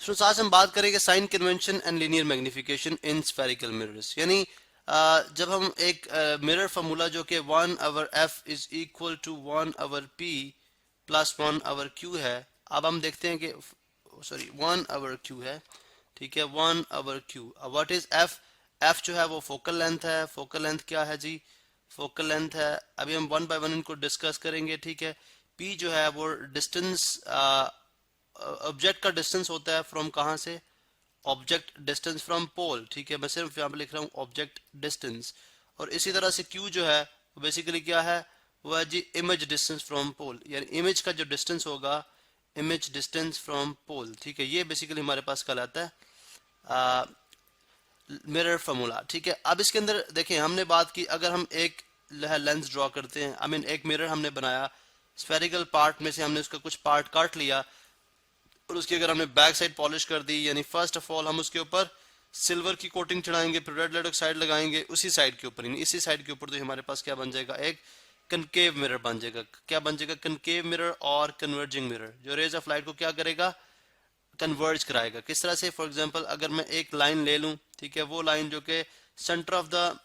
Students आज हम बात करेंगे sign convention and linear magnification in spherical mirrors. यानी जब हम एक मिरर फार्मूला जो कि 1/f is equal to 1/p plus 1/q है, अब हम देखते हैं कि सॉरी 1/q है, ठीक है, 1/q। What is F? F जो है वो फोकल लेंथ है। फोकल लेंथ क्या है जी? फोकल लेंथ है। अभी हम वन बाय वन इनको डिस्कस करेंगे, ठीक है। पी जो है वो डिस्टेंस, ऑब्जेक्ट का डिस्टेंस होता है फ्रॉम कहाँ से? ऑब्जेक्ट डिस्टेंस फ्रॉम पोल, ठीक है। मैं सिर्फ यहाँ पे लिख रहा हूँ ऑब्जेक्ट डिस्टेंस। और इसी तरह से क्यू जो है वो बेसिकली क्या है? वो है जी इमेज डिस्टेंस फ्रॉम पोल, यानी इमेज का जो डिस्टेंस होगा, इमेज डिस्टेंस फ्रॉम पोल, ठीक है। ये बेसिकली हमारे पास कहलाता है मिरर फार्मूला, ठीक है। अब इसके अंदर देखें, हमने बात की अगर हम एक लेंस ड्रॉ करते हैं, आई मीन एक मिरर हमने बनाया, स्फेरिकल पार्ट में से हमने उसका कुछ पार्ट काट लिया और उसकी अगर हमने बैक साइड पॉलिश कर दी, यानी फर्स्ट ऑफ ऑल हम उसके ऊपर सिल्वर की कोटिंग चढ़ाएंगे, फिर रेड लेड ऑक्साइड लगाएंगे उसी साइड के ऊपर, यानी इसी साइड के ऊपर, तो हमारे पास क्या बन जाएगा? एक कनकेव मिरर बन जाएगा। क्या बन जाएगा? कनकेव मिरर और कन्वर्जिंग मिरर, जो रेज ऑफ लाइट को क्या करेगा? कन्वर्ज कराएगा। किस तरह से? फॉर एग्जांपल अगर मैं एक लाइन ले लूं, ठीक है, वो लाइन जो कि सेंटर ऑफ द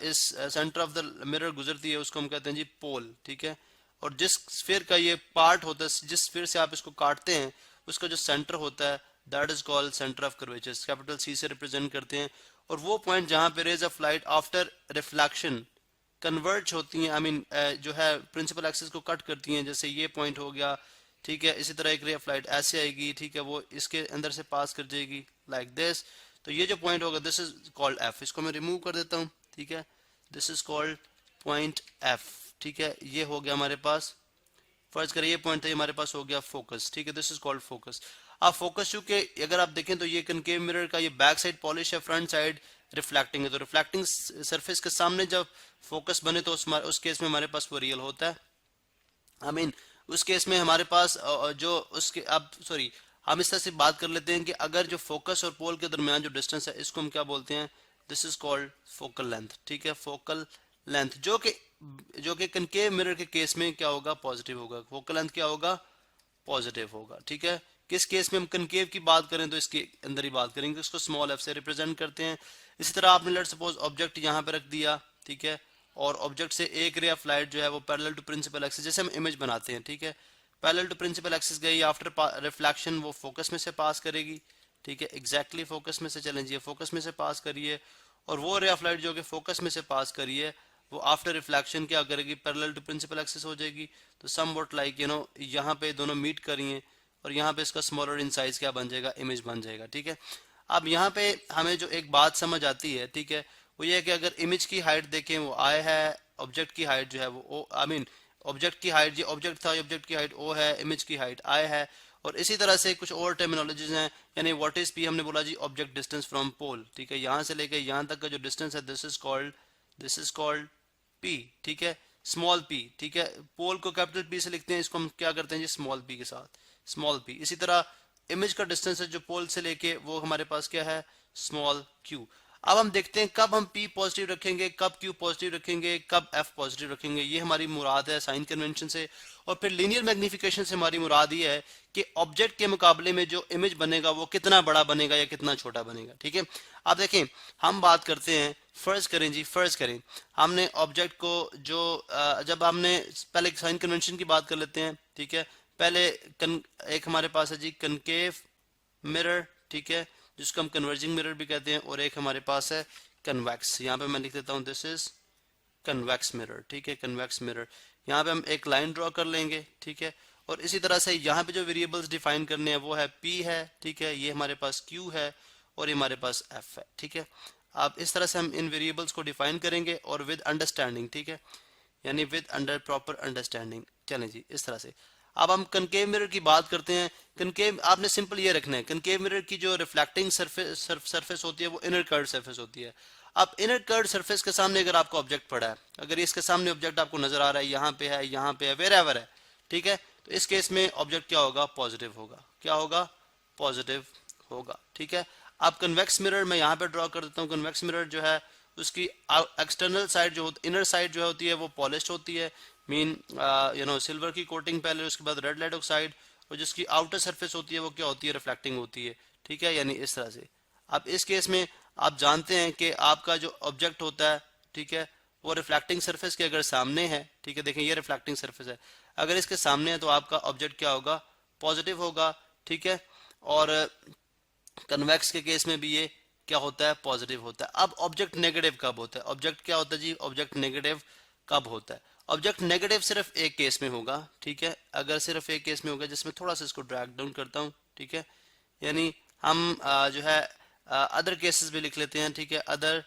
इस सेंटर ऑफ द मिरर गुजरती है, उसको हम कहते हैं जी पोल, ठीक है। और जिस स्फीयर का ये पार्ट होता है, जिस स्फीयर से आप इसको काटते हैं, उसका जो सेंटर होता है that is called centre of curvature, capital C से रिप्रेजेंट करते हैं। और वो पॉइंट जहां पे rays of light after reflection converge होती हैं, आई मीन जो है प्रिंसिपल एक्सिस को कट करती हैं, जैसे ये पॉइंट हो गया, ठीक है। इसी तरह एक रे ऑफ लाइट ऐसे आएगी, ठीक है, वो इसके अंदर से पास कर जाएगी लाइक दिस। तो ये जो पॉइंट होगा दिस इज कॉल्ड एफ। इसको मैं रिमूव कर देता हूँ, ठीक है। This is called point F, ठीक है। ये हो गया हमारे पास, फर्ज करिए ये पॉइंट था, हमारे पास हो गया फोकस, ठीक है। This is called focus. अब फोकस चूंकि अगर आप देखें तो ये कनकेव मिरर का ये बैक साइड पॉलिश है, फ्रंट साइड रिफ्लेक्टिंग है, तो रिफ्लेक्टिंग सरफेस के सामने जब फोकस बने तो उस केस में हमारे पास वो रियल होता है। आई मीन उस केस में हमारे पास जो उसके, अब सॉरी, हम इस तरह से बात कर लेते हैं कि अगर जो फोकस और पोल के दरमियान जो डिस्टेंस है, इसको हम क्या बोलते हैं? This is called focal length, ठीक है। फोकल लेंथ जो कि कनकेव मिरर के केस में क्या होगा? पॉजिटिव होगा। फोकल लेंथ क्या होगा? पॉजिटिव होगा, ठीक है। किस केस में हम कनकेव की बात करें तो इसके अंदर ही बात करेंगे, इसको स्मॉल एफ से रिप्रेजेंट करते हैं। इसी तरह आपने लेट सपोज ऑब्जेक्ट यहाँ पे रख दिया, ठीक है, और ऑब्जेक्ट से एक रे ऑफ लाइट जो है वो पैरेलल टू प्रिंसिपल एक्सिस, जैसे हम इमेज बनाते हैं, ठीक है, पैरेलल टू प्रिंसिपल एक्सिस गई, आफ्टर रिफ्लेक्शन वो फोकस में से पास करेगी, ठीक है। एग्जैक्टली फोकस में से, चलें जी, फोकस में से पास करिए, और वो रे ऑफ लाइट जो कि फोकस में से पास करिए वो आफ्टर रिफ्लेक्शन क्या करेगी? पैरेलल टू प्रिंसिपल एक्सिस हो जाएगी। तो सम व्हाट लाइक यू नो यहाँ पे दोनों मीट करिए और यहाँ पे इसका स्मॉलर इन साइज क्या बन जाएगा? इमेज बन जाएगा, ठीक है। अब यहाँ पे हमें जो एक बात समझ आती है, ठीक है, वो ये है कि अगर इमेज की हाइट देखें वो आई है, ऑब्जेक्ट की हाइट जो है वो ओ, आई मीन ऑब्जेक्ट की हाइट, जो ऑब्जेक्ट था ऑब्जेक्ट की हाइट ओ है, इमेज की हाइट आई है। और इसी तरह से कुछ और टर्मिनोलॉजीज हैं, यानी व्हाट इज पी हमने बोला G object distance from pole, ठीक है। यहाँ से लेकर यहाँ तक का जो डिस्टेंस है दिस इज कॉल्ड पी, ठीक है, स्मॉल पी, ठीक है। पोल को कैपिटल पी से लिखते हैं, इसको हम क्या करते हैं जी? स्मॉल पी के साथ, स्मॉल पी। इसी तरह इमेज का डिस्टेंस है जो पोल से लेके, वो हमारे पास क्या है? Small Q. अब हम देखते हैं कब हम P पॉजिटिव रखेंगे, कब Q पॉजिटिव रखेंगे, कब F पॉजिटिव रखेंगे। ये हमारी मुराद है साइन कन्वेंशन से। और फिर लीनियर मैग्निफिकेशन से हमारी मुराद ये है कि ऑब्जेक्ट के मुकाबले में जो इमेज बनेगा वो कितना बड़ा बनेगा या कितना छोटा बनेगा, ठीक है। अब देखें, हम बात करते हैं, फर्ज करें जी, फर्ज करें हमने ऑब्जेक्ट को जो जब हमने पहले साइन कन्वेंशन की बात कर लेते हैं, ठीक है। पहले एक हमारे पास है जी कनकेव मिरर, ठीक है, जिसको हम कन्वर्जिंग मिरर भी कहते हैं, और एक हमारे पास है कन्वेक्स। यहाँ पे मैं लिख देता हूँ दिस इज कन्वेक्स मिरर, ठीक है, कन्वेक्स मिरर। यहाँ पे हम एक लाइन ड्रॉ कर लेंगे, ठीक है। और इसी तरह से यहाँ पे जो वेरिएबल्स डिफाइन करने हैं वो है P है, ठीक है, ये हमारे पास Q है और ये हमारे पास F है, ठीक है। अब इस तरह से हम इन वेरिएबल्स को डिफाइन करेंगे और विद अंडरस्टैंडिंग, ठीक है, यानी विद अंडर प्रॉपर अंडरस्टैंडिंग। चलें जी, इस तरह से अब हम कनकेव मिरर की बात करते हैं। कनकेव आपने सिंपल ये रखना है, कनकेव मिरर की जो रिफ्लेक्टिंग सरफेस होती है वो इनर कर्व सरफेस होती है। अब इनर कर्व सरफेस के सामने अगर आपका ऑब्जेक्ट पड़ा है, अगर इसके सामने ऑब्जेक्ट आपको नजर आ रहा है, यहाँ पे है, यहाँ पे है, वेर एवर है, ठीक है, तो इस केस में ऑब्जेक्ट क्या होगा? पॉजिटिव होगा। क्या होगा? पॉजिटिव होगा, ठीक है। अब कन्वेक्स मिरर मैं यहाँ पे ड्रॉ कर देता हूँ। कन्वेक्स मिरर जो है उसकी एक्सटर्नल साइड जो इनर साइड जो होती है वो पॉलिश होती है, मीन यू नो सिल्वर की कोटिंग पहले, उसके बाद रेड लेड ऑक्साइड, वो जिसकी आउटर सरफेस होती है वो क्या होती है, रिफ्लेक्टिंग होती है, ठीक है, यानी इस तरह से। अब इस केस में आप जानते हैं कि आपका जो ऑब्जेक्ट होता है, ठीक है, वो रिफ्लेक्टिंग सरफेस के अगर सामने है, ठीक है, देखें ये रिफ्लेक्टिंग सरफेस है, अगर इसके सामने है तो आपका ऑब्जेक्ट क्या होगा, पॉजिटिव होगा, ठीक है। और कन्वेक्स के केस में भी ये क्या होता है, पॉजिटिव होता है। अब ऑब्जेक्ट नेगेटिव कब होता है, ऑब्जेक्ट क्या होता है जी, ऑब्जेक्ट नेगेटिव कब होता है। ऑब्जेक्ट नेगेटिव सिर्फ एक केस में होगा, ठीक है, अगर सिर्फ एक केस में होगा, जिसमें थोड़ा सा इसको ड्रैग डाउन करता हूँ, ठीक है, यानी हम जो है अदर केसेस भी लिख लेते हैं, ठीक है, अदर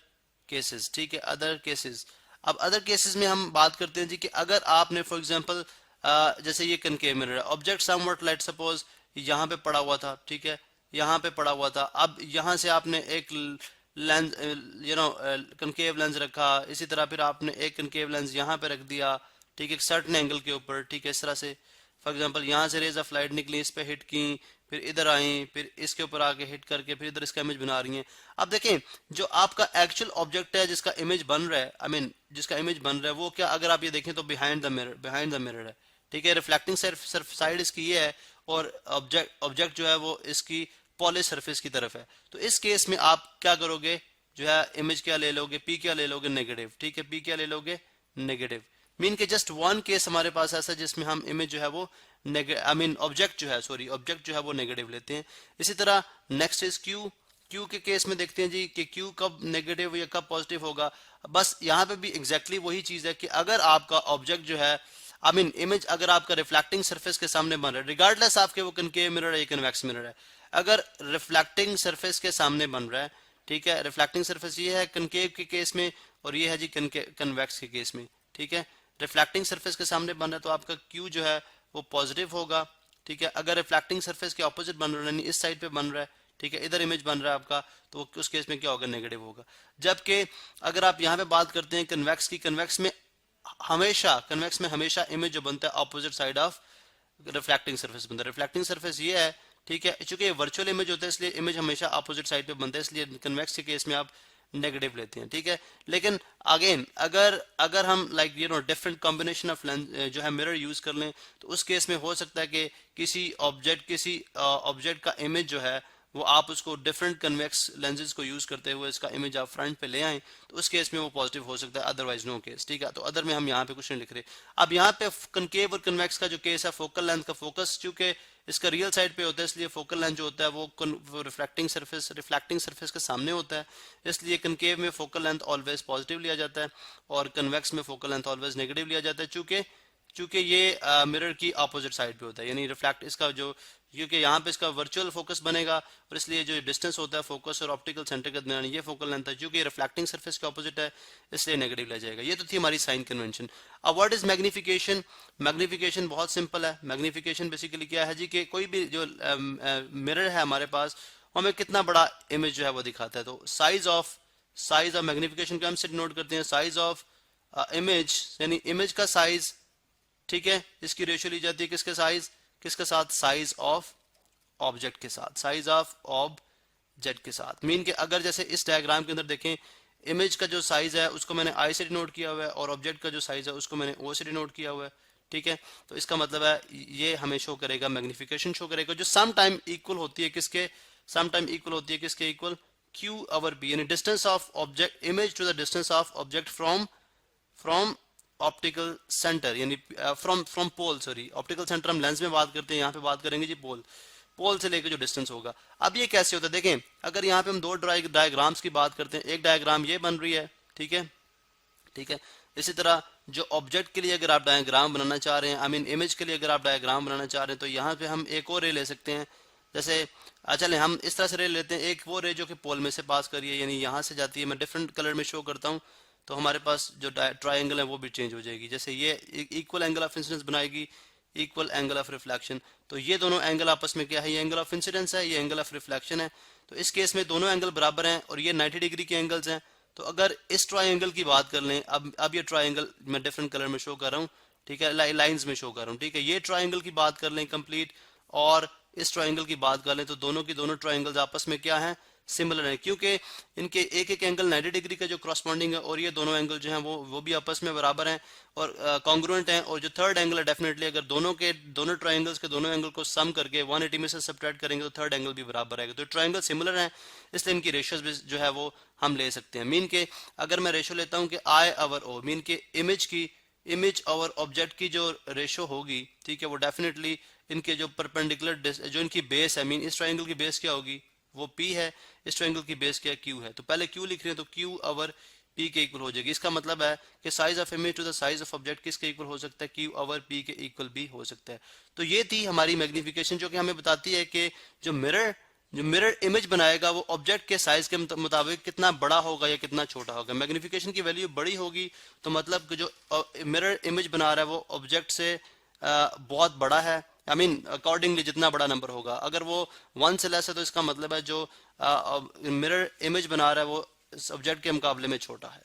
केसेस, ठीक है, अदर केसेस। अब अदर केसेस में हम बात करते हैं जी कि अगर आपने फॉर एग्जांपल जैसे ये कनकेव मिरर है, ऑब्जेक्ट समवॉट लेट सपोज यहाँ पे पड़ा हुआ था, ठीक है, यहाँ पे पड़ा हुआ था, अब यहाँ से आपने एक लेंस कनकेव लेंस रखा, इसी तरह फिर आपने एक कनकेव लेंस यहाँ पे रख दिया, ठीक है, एक सर्टेन एंगल के ऊपर, ठीक है, इस तरह से फॉर एग्जांपल यहाँ से रेज ऑफ लाइट निकली, इस पे हिट की, फिर इधर आई, फिर इसके ऊपर आके हिट करके फिर इधर इसका इमेज बना रही हैं। अब देखें जो आपका एक्चुअल ऑब्जेक्ट है जिसका इमेज बन रहा है, आई मीन जिसका इमेज बन रहा है वो क्या, अगर आप ये देखें तो बिहाइंड द मिरर है, ठीक है, रिफ्लेक्टिंग साइड इसकी ये है और ऑब्जेक्ट जो है वो इसकी पॉलिश सरफेस की तरफ है। तो इस केस में आप क्या करोगे, जो है इमेज क्या ले लोगे, पी क्या ले लोगे, नेगेटिव, ठीक है, पी क्या ले लोगे, नेगेटिव। मीन के जस्ट वन केस हमारे पास ऐसा जिसमें हम इमेज जो है वो आई मीन ऑब्जेक्ट जो है, सॉरी ऑब्जेक्ट जो है वो नेगेटिव लेते हैं। इसी तरह नेक्स्ट इज क्यू, क्यू के केस में देखते हैं जी कि क्यू कब नेगेटिव या कब पॉजिटिव होगा। बस यहाँ पे भी एग्जैक्टली वही चीज है कि अगर आपका ऑब्जेक्ट जो है आई मीन इमेज अगर आपका रिफ्लेक्टिंग सरफेस के सामने बन रहा है, रिगार्डलेस आपके वो कनकेव मिरर है या कन्वेक्स मिरर है, अगर रिफ्लेक्टिंग सरफेस के सामने बन रहा है, ठीक है, रिफ्लेक्टिंग सरफेस ये है कनकेव के केस में और ये है जी कन्वेक्स के केस में, ठीक है, रिफ्लेक्टिंग सरफेस के सामने बन रहा है तो आपका क्यू जो है वो पॉजिटिव होगा, ठीक है। अगर रिफ्लेक्टिंग सरफेस के ऑपोजिट बन रहा है, इस साइड पे बन रहा है, ठीक है, इधर इमेज बन रहा है आपका, तो उस केस में क्या होगा, नेगेटिव होगा। जबकि अगर आप यहाँ पे बात करते हैं कन्वेक्स की, कन्वेक्स में हमेशा इमेज जो बनता है opposite side of reflecting surface बनता है। रिफ्लेक्टिंग सरफेस ये है, ठीक है, चूंकि ये वर्चुअल इमेज होता है इसलिए इमेज हमेशा अपोजिट साइड पे बनता है, इसलिए कन्वेक्स के केस में आप नेगेटिव लेते हैं, ठीक है। लेकिन अगेन अगर हम like different combination of lens जो है मिरर यूज कर लें तो उस केस में हो सकता है कि किसी ऑब्जेक्ट का इमेज जो है वो आप उसको डिफरेंट कन्वेक्स लेंसेज को यूज करते हुए इसका इमेज आप फ्रंट पे ले आए तो उस केस में वो पॉजिटिव हो सकता है, अदरवाइज नो केस, ठीक है। तो अदर में हम यहाँ पे कुछ नहीं लिख रहे। अब यहाँ पे कनकेव और कन्वेक्स का जो केस है, फोकल लेंथ का फोकस चूंकि इसका रियल साइड पे होता है इसलिए फोकल लेंथ जो होता है वो रिफ्लेक्टिंग सरफेस के सामने होता है, इसलिए कनकेव में फोकल लेंथ ऑलवेज पॉजिटिव लिया जाता है और कन्वेक्स में फोकल लेंथ ऑलवेज नेगेटिव लिया जाता है, चूंकि ये मिरर की अपोजिट साइड पे होता है, यानी रिफ्लेक्ट इसका जो, क्योंकि यहाँ पे इसका वर्चुअल फोकस बनेगा और इसलिए जो डिस्टेंस होता है फोकस और ऑप्टिकल सेंटर के दरमियान ये फोकल लेंथ है, क्योंकि रिफ्लेक्टिंग सरफेस के ऑपोजिट है इसलिए नेगेटिव लिया जाएगा। ये तो थी हमारी साइन कन्वेंशन। अब व्हाट इज मैग्निफिकेशन, मैग्निफिकेशन बहुत सिंपल है। मैग्निफिकेशन बेसिकली क्या है जी कि कोई भी जो मिरर है हमारे पास हमें कितना बड़ा इमेज जो है वो दिखाता है, तो साइज ऑफ मैग्निफिकेशन को हम से डिनोट करते हैं साइज ऑफ इमेज, यानी इमेज का साइज, ठीक है, इसकी रेशियो ली जाती है किसके साथ, साइज ऑफ ऑब्जेक्ट के साथ, साइज ऑफ ऑब्जेक्ट के साथ। मीन के अगर जैसे इस डायग्राम के अंदर देखें इमेज का जो साइज है उसको मैंने आई से डिनोट किया हुआ है और ऑब्जेक्ट का जो साइज है उसको मैंने ओ से डिनोट किया हुआ है, ठीक है। तो इसका मतलब है ये हमें शो करेगा, मैग्निफिकेशन शो करेगा जो सम टाइम इक्वल होती है किसके, इक्वल क्यू ओवर बी, यानी distance of object image to the distance of object from optical centre, यानी from pole, sorry optical centre हम लेंस में बात करते हैं, यहाँ पे बात करेंगे जी पोल से लेकर जो डिस्टेंस होगा। अब ये कैसे होता है, देखें अगर यहाँ पे हम दो डायग्राम्स की बात करते हैं, एक डायग्राम ये बन रही है, ठीक है। इसी तरह जो ऑब्जेक्ट के लिए अगर आप डायग्राम बनाना चाह रहे हैं, आई मीन इमेज के लिए अगर आप डायग्राम बनाना चाह रहे हैं, तो यहाँ पे हम एक और रे ले सकते हैं। जैसे चले हम इस तरह से रे लेते हैं, एक वो रे जो कि पोल में से पास करी है, यानी यहाँ से जाती है, मैं डिफरेंट कलर में शो करता हूँ तो हमारे पास जो ट्राइंगल है वो भी चेंज हो जाएगी। जैसे ये इक्वल एंगल ऑफ इंसिडेंस बनाएगी, इक्वल एंगल ऑफ रिफ्लेक्शन, तो ये दोनों एंगल आपस में क्या है, ये एंगल ऑफ इंसिडेंस है, ये एंगल ऑफ रिफ्लेक्शन है। तो इस केस में दोनों एंगल बराबर हैं और ये 90 डिग्री के एंगल्स हैं। तो अगर इस ट्राइंगल की बात कर लें, अब ये ट्राइंगल मैं डिफरेंट कलर में शो कर रहा हूँ, ठीक है, लाइंस में शो कर रहा हूँ, ठीक है। ये ट्राइंगल की बात कर लें कंप्लीट और इस ट्राइंगल की बात कर लें तो दोनों की दोनों ट्राइंगल्स आपस में क्या है, सिमिलर है, क्योंकि इनके एक एक एंगल 90 डिग्री का जो क्रॉसपॉन्डिंग है, और ये दोनों एंगल जो हैं वो भी आपस में बराबर हैं और कॉन्ग्रुएंट हैं। और जो थर्ड एंगल है, डेफिनेटली अगर दोनों ट्राइंगल्स के दोनों एंगल को सम करके 180 में से सब्ट्रैक्ट करेंगे तो थर्ड एंगल भी बराबर आएगा। तो ट्राइंगल सिमिलर हैं, इसलिए इनकी रेशियोज भी जो है वो हम ले सकते हैं। मीन के अगर मैं रेशियो लेता हूँ कि आई ओवर ओ, मीन के इमेज और ऑब्जेक्ट की जो रेशो होगी, ठीक है, वो डेफिनेटली इनके जो परपेंडिकुलर जो इनकी बेस है, मीन इस ट्राइंगल की बेस क्या होगी, वो P है, इस ट्राइंगल की बेस क्या Q है। तो पहले Q लिख रहे हैं तो Q ओवर P के इक्वल हो जाएगी। इसका मतलब है कि size of image to the size of object किसके इक्वल हो सकता है, Q ओवर P के इक्वल भी हो सकता है। तो ये थी हमारी मैग्निफिकेशन, जो कि हमें बताती है कि जो मिरर इमेज बनाएगा वो ऑब्जेक्ट के साइज के मुताबिक कितना बड़ा होगा या कितना छोटा होगा। मैग्निफिकेशन की वैल्यू बड़ी होगी तो मतलब कि जो मिरर इमेज बना रहा है वो ऑब्जेक्ट से बहुत बड़ा है, आई मीन अकॉर्डिंगली जितना बड़ा नंबर होगा। अगर वो 1 से लेस है तो इसका मतलब है जो मिरर इमेज बना रहा है वो सब्जेक्ट के मुकाबले में छोटा है।